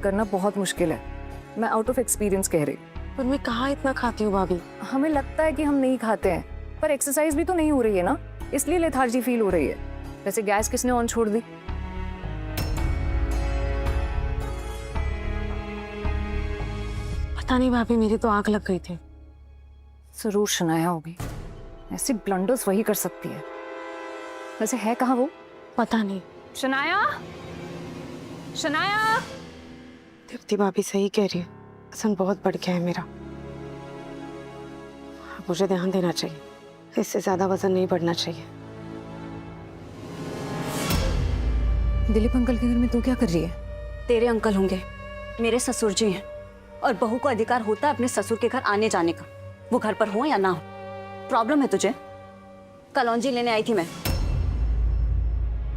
करना बहुत मुश्किल है। मैं आउट ऑफ एक्सपीरियंस कह रही। पर मैं कहाँ इतना खाती हूँ भाभी। हमें लगता है कि हम नहीं खाते हैं, पर एक्सरसाइज भी तो नहीं हो रही है ना, इसलिए लेथार्जी फील हो रही है। वैसे गैस किसने ऑन छोड़ दी? पता नहीं भाभी, मेरी तो आंख लग गई थी। जरूर शनाया होगी, ऐसी ब्लंडर्स वही कर सकती है। वैसे है कहाँ वो? पता नहीं। शनाया, शनाया। दीप्ति भाभी सही कह रही है, वजन बहुत बढ़ गया है मेरा। अब मुझे ध्यान देना चाहिए, इससे ज्यादा वजन नहीं बढ़ना चाहिए। दिलीप अंकल के घर में तू क्या कर रही है? तेरे अंकल होंगे, मेरे ससुर जी हैं, और बहू को अधिकार होता है अपने ससुर के घर आने जाने का, वो घर पर हो या ना हो। प्रॉब्लम है तुझे? कलौंजी लेने आई थी मैं।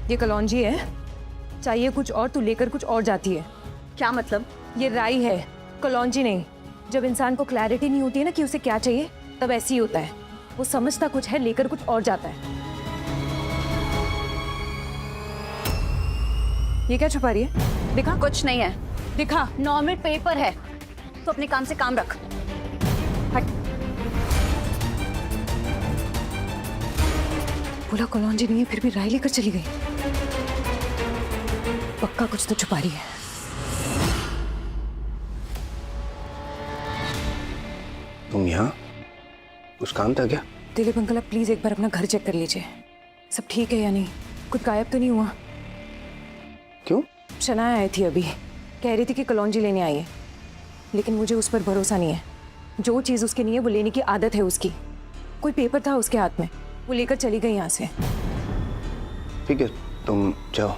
ये कलौंजी है, चाहिए कुछ और, तू लेकर कुछ और जाती है। क्या मतलब? ये राई है, कलौंजी नहीं। जब इंसान को क्लैरिटी नहीं होती है ना कि उसे क्या चाहिए, तब ऐसे ही होता है। वो समझता कुछ है, लेकर कुछ और जाता है। ये क्या छुपा रही है? दिखा। कुछ नहीं है, दिखा। नॉर्मल पेपर है, तो अपने काम से काम रख। हट। बोला कलौंजी नहीं है, फिर भी राई लेकर चली गई। पक्का कुछ तो छुपा रही है। तुम यहाँ? कुछ काम था क्या? दिलीप अंकल, आप प्लीज एक बार अपना घर चेक कर लीजिए, सब ठीक है या नहीं। कुछ गायब तो नहीं हुआ? क्यों? शनाया आई थी अभी, कह रही थी कि कलौंजी लेने आई है, लेकिन मुझे उस पर भरोसा नहीं है। जो चीज़ उसकी नहीं है वो लेने की आदत है उसकी। कोई पेपर था उसके हाथ में, वो लेकर चली गई यहाँ से। ठीक है, तुम जाओ।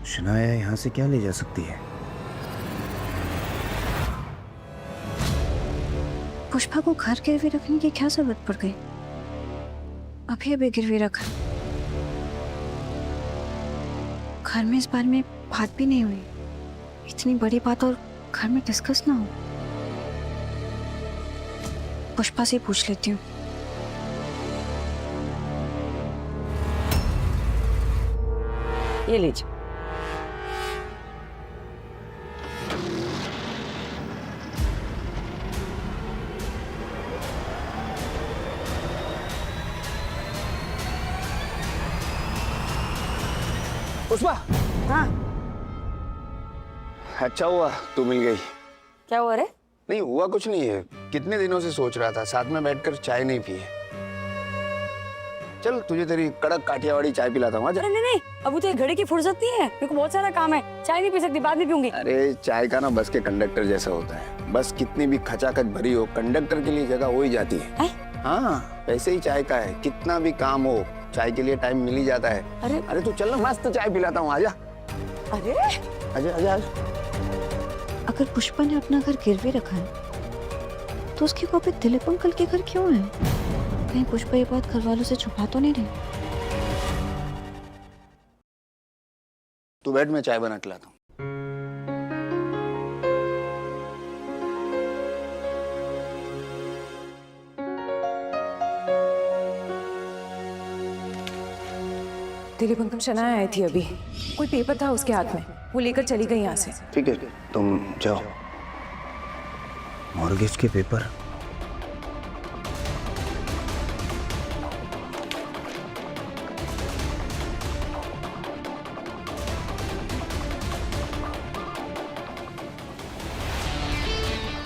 शनाया यहाँ से क्या ले जा सकती है? पुष्पा को घर गिरवी रखने की क्या जरूरत पड़ गई? अभी गिरवी रखा, घर में इस बारे में बात भी नहीं हुई। इतनी बड़ी बात और घर में डिस्कस ना हो। पुष्पा से पूछ लेती हूँ। ये लीजिए। पुष्पा। हाँ, अच्छा हुआ तू मिल गई। क्या हुआ रे? नहीं हुआ कुछ नहीं है, कितने दिनों से सोच रहा था साथ में बैठकर चाय नहीं पी है। चल तुझे तेरी कड़क काठियावाड़ी चाय पिलाता हूँ। अरे नहीं, अभी तो एक घड़ी की फुर्सत नहीं है, मेरे को बहुत सारा काम है। चाय नहीं पी सकती, बाद में पीऊंगी। अरे चाय का ना बस के कंडक्टर जैसा होता है, बस कितनी भी खचाखच भरी हो, कंडक्टर के लिए जगह हो ही जाती है। हाँ वैसे ही चाय का है, कितना भी काम हो चाय के लिए टाइम मिल ही जाता है। अरे तू चल ना, मस्त चाय पिलाता हूँ, आजा। अरे आजा आजा आजा। अगर पुष्पा ने अपना घर गिरवी रखा है, तो उसकी कॉपी दिलीप अंकल के घर क्यों है? कहीं पुष्पा ये बात घर वालों से छुपा तो नहीं रही? तू बैठ, मैं चाय बना के लाता हूँ। दिलीप अंकल, शनाया आई थी अभी, कोई पेपर था उसके हाथ में, वो लेकर चली गई यहाँ से। ठीक है तुम जाओ। मॉर्गेज के पेपर?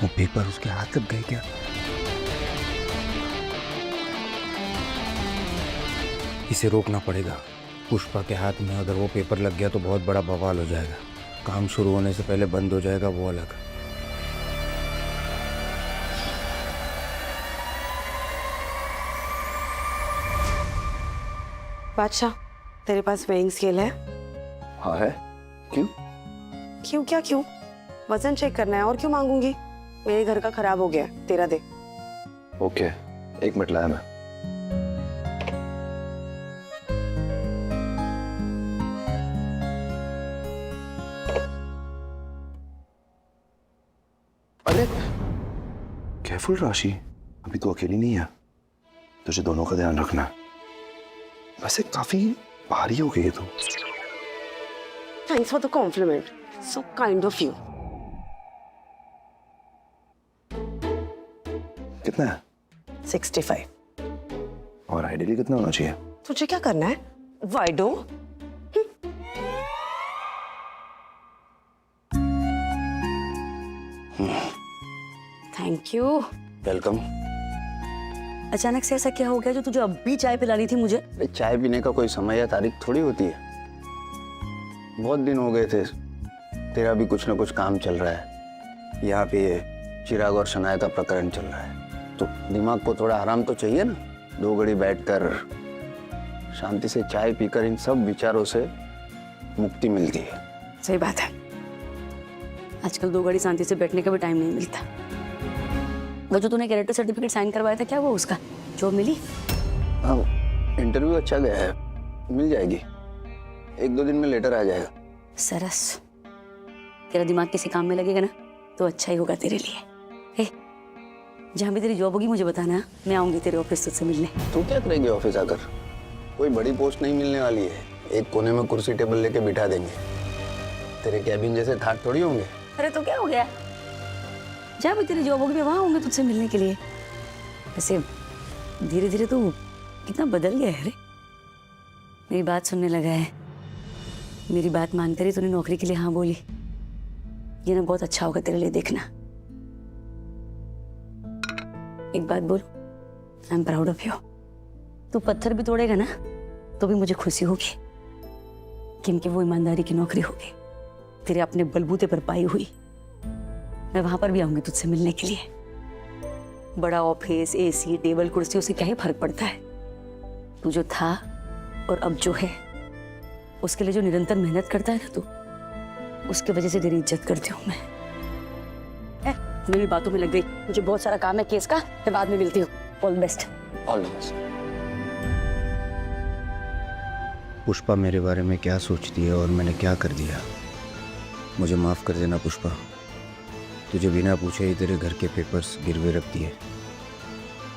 वो पेपर उसके हाथ लग गए क्या? इसे रोकना पड़ेगा। पुष्पा के हाथ में अगर वो पेपर लग गया तो बहुत बड़ा बवाल हो जाएगा। काम शुरू होने से पहले बंद हो जाएगा वो अलग। बादशाह, तेरे पास वेइंग स्केल है? हाँ है। क्यों? क्यों क्या क्यों? वजन चेक करना है, और क्यों मांगूंगी? मेरे घर का खराब हो गया, तेरा दे। ओके, एक मिनट लाया मैं। अरे केयरफुल राशि, अभी तो अकेली नहीं है, तुझे दोनों का ध्यान रखना है। वैसे काफी भारी हो गई है तुम। Thanks for the compliment, so kind of you. कितना है? 65। और आइडियली कितना होना चाहिए? तुझे क्या करना है? Why do? Thank you. Welcome. अचानक से ऐसा क्या हो गया जो तुझे अब भी चाय पिलानी थी मुझे? अरे चाय पीने का कोई समय या तारीख थोड़ी होती है। बहुत दिन हो गए थे, तेरा भी कुछ ना कुछ काम चल रहा है। यहाँ पे ये चिराग और शनाया का प्रकरण चल रहा है, तो दिमाग को थोड़ा आराम तो चाहिए ना। 2 घड़ी बैठकर शांति से चाय पीकर इन सब विचारों से मुक्ति मिलती है। सही बात है, आजकल 2 घड़ी शांति से बैठने का भी टाइम नहीं मिलता। वो जो तूने कैरेक्टर सर्टिफिकेट साइन करवाया था, क्या वो उसका जॉब मिली? हाँ, इंटरव्यू अच्छा गया है, मिल जाएगी। 1-2 दिन में लेटर आ जाएगा। सरस, तेरा दिमाग किसी काम में लगेगा ना तो अच्छा ही होगा तेरे लिए। हे, जहाँ भी तेरी जॉब होगी मुझे बताना, मैं आऊंगी तेरे ऑफिस तुझसे मिलने। तू क्या करेगी ऑफिस आकर? कोई बड़ी पोस्ट नहीं मिलने वाली है। एक कोने में कुर्सी टेबल लेके बिठा देंगे। तेरे कैबिन जैसे थाट थोड़ी होंगे। अरे तो क्या हो गया, जहाँ भी तेरी जॉब होगी मैं वहाँ आऊंगी तुझसे मिलने के लिए। वैसे धीरे धीरे तू कितना बदल गया है रे, मेरी बात सुनने लगा है। मेरी बात मानकर ही तूने नौकरी के लिए हाँ बोली। ये ना बहुत अच्छा होगा तेरे लिए, देखना। एक बात बोल, I am proud of you. तू पत्थर भी तोड़ेगा ना तो भी मुझे खुशी होगी, क्योंकि वो ईमानदारी की नौकरी होगी, तेरे अपने बलबूते पर पाई हुई। मैं वहां पर भी आऊंगी तुझसे मिलने के लिए। बड़ा ऑफिस, एसी, टेबल, कुर्सी, उससे क्या ही फर्क पड़ता है। तू जो था और अब जो है, उसके लिए जो निरंतर मेहनत करता है ना तू, उसकी वजह से तेरी इज्जत करती हूँ मैं। मेरी बातों में लग गई, मुझे बहुत सारा काम है केस का, मैं बाद में मिलती हूँ। All the best. All the best. Pushpa मेरे बारे में क्या सोचती है और मैंने क्या कर दिया, मुझे माफ कर देना पुष्पा। तुझे बिना पूछे ही तेरे घर के पेपर्स गिरवे रख दिए,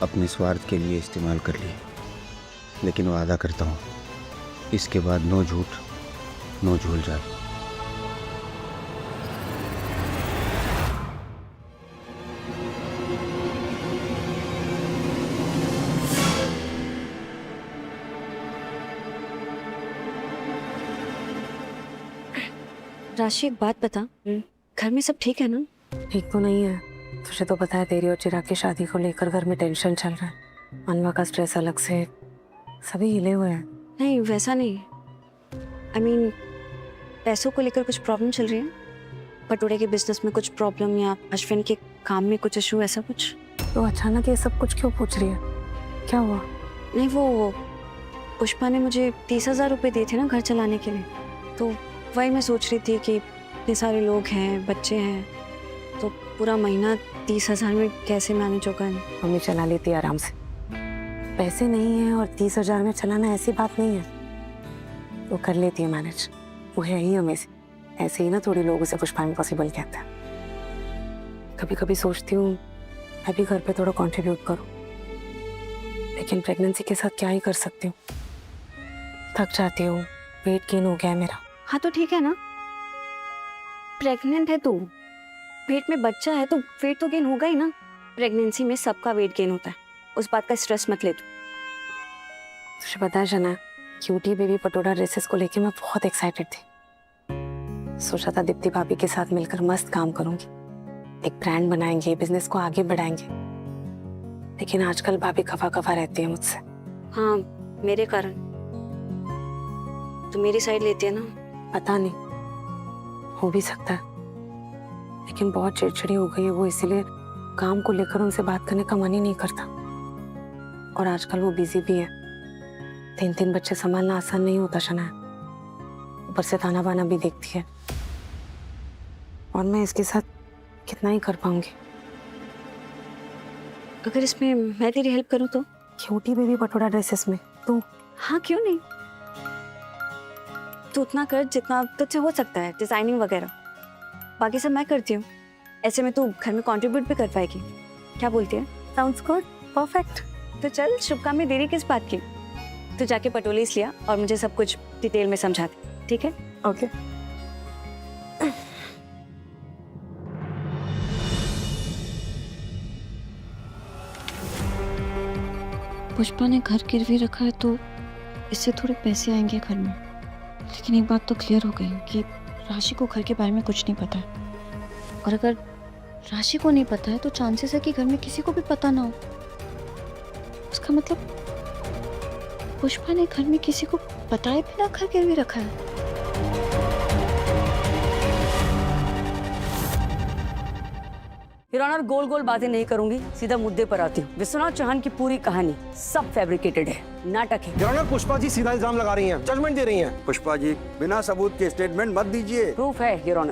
अपने स्वार्थ के लिए इस्तेमाल कर लिए। लेकिन वादा करता हूँ, इसके बाद नो झूठ, नो झूल जाल। राशि, एक बात बता, घर में सब ठीक है ना? ठीक तो नहीं है, तुझे तो पता है तेरी और चिराग की शादी को लेकर घर में टेंशन चल रहा है। अनवा का स्ट्रेस अलग से, सभी हिले हुए हैं। नहीं वैसा नहीं, आई मीन पैसों को लेकर कुछ प्रॉब्लम चल रही है, पटोरे के बिजनेस में कुछ प्रॉब्लम, या अश्विन के काम में कुछ इशू, ऐसा कुछ? तो अचानक ये सब कुछ क्यों पूछ रही है, क्या हुआ? नहीं, वो पुष्पा ने मुझे 30,000 रुपये दिए थे ना घर चलाने के लिए, तो वही मैं सोच रही थी कि इतने सारे लोग हैं, बच्चे हैं, तो पूरा महीना 30,000 में कैसे मैनेज होगा? मम्मी चला लेती है आराम से, पैसे नहीं है और 30,000 में चलाना ऐसी बात नहीं है, वो कर लेती है मैनेज। वो है ही हमें से, ऐसे ही ना थोड़ी लोग उसे पुष्पा इम्पॉसिबल कहते हैं। कभी कभी सोचती हूँ मैं भी घर पे थोड़ा कंट्रीब्यूट करूँ, लेकिन प्रेगनेंसी के साथ क्या ही कर सकती हूँ, थक जाती हूँ, वेट गेन हो गया है मेरा। हाँ तो ठीक है ना, प्रेग्नेंट है तू, पेट में बच्चा है तो वेट तो गेन होगा ही ना। प्रेगनेंसी में सबका वेट गेन होता है, उस बात का स्ट्रेस मत ले तू। तुझे पता है जना, क्यूटी बेबी पटोरा ड्रेसेस को लेके मैं बहुत एक्साइटेड थी। सोचा था दीप्ति भाभी के साथ मिलकर मस्त काम करूंगी, एक ब्रांड बनाएंगे, बिजनेस को आगे बढ़ाएंगे। लेकिन आजकल भाभी खफा खफा रहती है मुझसे। हाँ, मेरे कारण। तो मेरी साइड लेती है ना? पता नहीं, हो भी सकता है, लेकिन बहुत चिड़चिड़ी हो गई है वो, इसीलिए काम को लेकर उनसे बात करने का मन ही नहीं करता। और आजकल वो बिजी भी है, 3 बच्चे संभालना आसान नहीं होता शना, ऊपर से ताना बाना भी देखती है, और मैं इसके साथ कितना ही कर पाऊंगी। अगर इसमें मैं तेरी हेल्प करूँ तो? क्यूटी बेबी पटोरा ड्रेसेस में तू? हाँ क्यों नहीं, तू उतना कर जितना तुझसे हो सकता है, डिजाइनिंग वगैरह, बाकी सब मैं करती हूँ। ऐसे में तू घर में कंट्रीब्यूट भी कर पाएगी, क्या बोलती है? Sounds good, perfect. तो चल, शुभ काम में देरी किस बात की? तू जाके पटोलीस लिया और मुझे सब कुछ डिटेल में समझा दे, ठीक है? ओके। पुष्पा ने घर गिरवी रखा है तो इससे थोड़े पैसे आएंगे घर में। लेकिन एक बात तो क्लियर हो गई कि राशि को घर के बारे में कुछ नहीं पता है। और अगर राशि को नहीं पता है तो चांसेस है कि घर में किसी को भी पता ना हो। उसका मतलब पुष्पा ने घर में किसी को बताए बिना घर गिरवी रखा है। योर ऑनर, गोल गोल बातें नहीं करूंगी, सीधा मुद्दे पर आती हूँ। विश्वनाथ चौहान की पूरी कहानी सब फैब्रिकेटेड है, नाटक है। योर ऑनर, पुष्पा जी सीधा इल्जाम लगा रही हैं, जजमेंट दे रही हैं। पुष्पा जी, बिना सबूत के स्टेटमेंट मत दीजिए। प्रूफ है योर ऑनर।